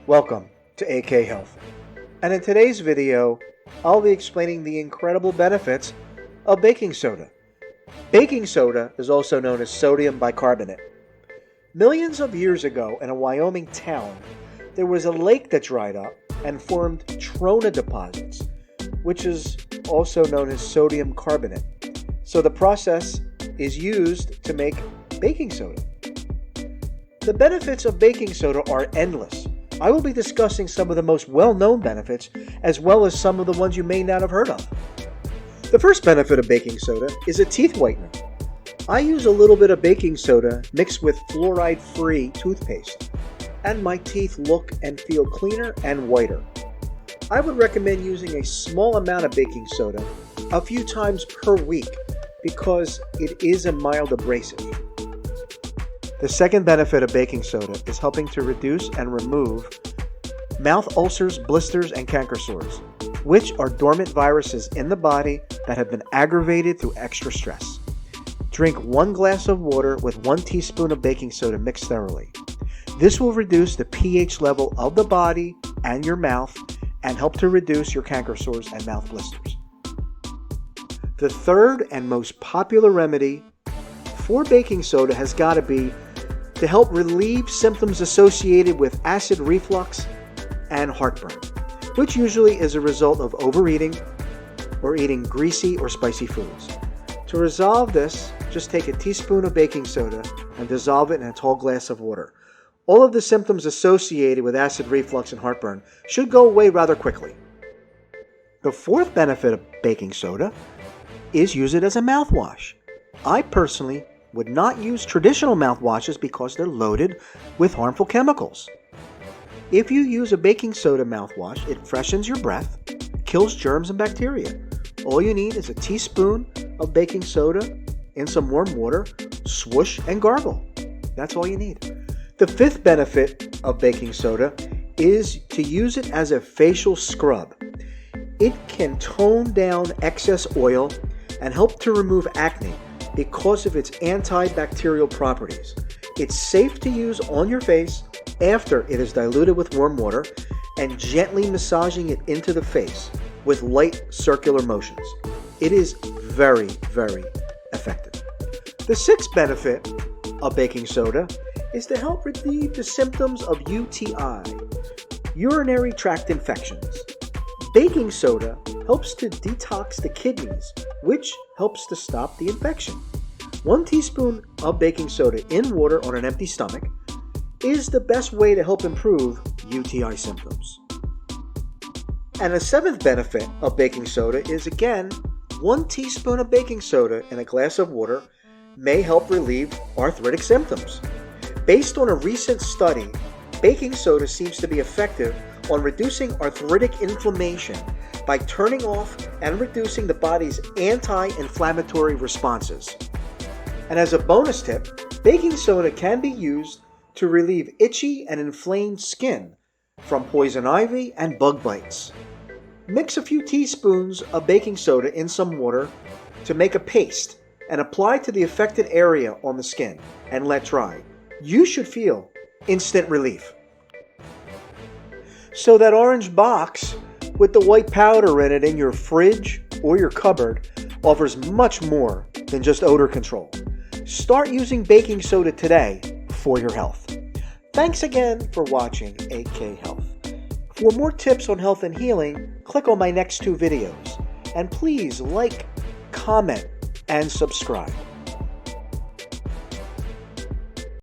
Welcome to AK Health, and in today's video I'll be explaining the incredible benefits of baking soda. Baking soda is also known as sodium bicarbonate. Millions of years ago in a Wyoming town, there was a lake that dried up and formed trona deposits, which is also known as sodium carbonate. So the process is used to make baking soda. The benefits of baking soda are endless. I will be discussing some of the most well-known benefits as well as some of the ones you may not have heard of. The first benefit of baking soda is a teeth whitener. I use a little bit of baking soda mixed with fluoride-free toothpaste, and my teeth look and feel cleaner and whiter. I would recommend using a small amount of baking soda a few times per week because it is a mild abrasive. The second benefit of baking soda is helping to reduce and remove mouth ulcers, blisters, and canker sores, which are dormant viruses in the body that have been aggravated through extra stress. Drink 1 glass of water with 1 teaspoon of baking soda mixed thoroughly. This will reduce the pH level of the body and your mouth and help to reduce your canker sores and mouth blisters. The third and most popular remedy for baking soda has got to be to help relieve symptoms associated with acid reflux and heartburn, which usually is a result of overeating or eating greasy or spicy foods. To resolve this, just take a teaspoon of baking soda and dissolve it in a tall glass of water. All of the symptoms associated with acid reflux and heartburn should go away rather quickly. The fourth benefit of baking soda is use it as a mouthwash. I personally would not use traditional mouthwashes because they're loaded with harmful chemicals. If you use a baking soda mouthwash, it freshens your breath, kills germs and bacteria. All you need is a teaspoon of baking soda in some warm water, swoosh and gargle. That's all you need. The fifth benefit of baking soda is to use it as a facial scrub. It can tone down excess oil and help to remove acne because of its antibacterial properties. It's safe to use on your face after it is diluted with warm water and gently massaging it into the face with light circular motions. It is very, very effective. The sixth benefit of baking soda is to help relieve the symptoms of UTI, urinary tract infections. Baking soda helps to detox the kidneys, which helps to stop the infection. 1 teaspoon of baking soda in water on an empty stomach is the best way to help improve UTI symptoms. And a seventh benefit of baking soda is, again, 1 teaspoon of baking soda in a glass of water may help relieve arthritic symptoms. Based on a recent study, baking soda seems to be effective on reducing arthritic inflammation by turning off and reducing the body's anti-inflammatory responses. And as a bonus tip, baking soda can be used to relieve itchy and inflamed skin from poison ivy and bug bites. Mix a few teaspoons of baking soda in some water to make a paste and apply to the affected area on the skin and let dry. You should feel instant relief. So that orange box with the white powder in it in your fridge or your cupboard offers much more than just odor control. Start using baking soda today for your health. Thanks again for watching AK Health. For more tips on health and healing, click on my next 2 videos. And please like, comment, and subscribe.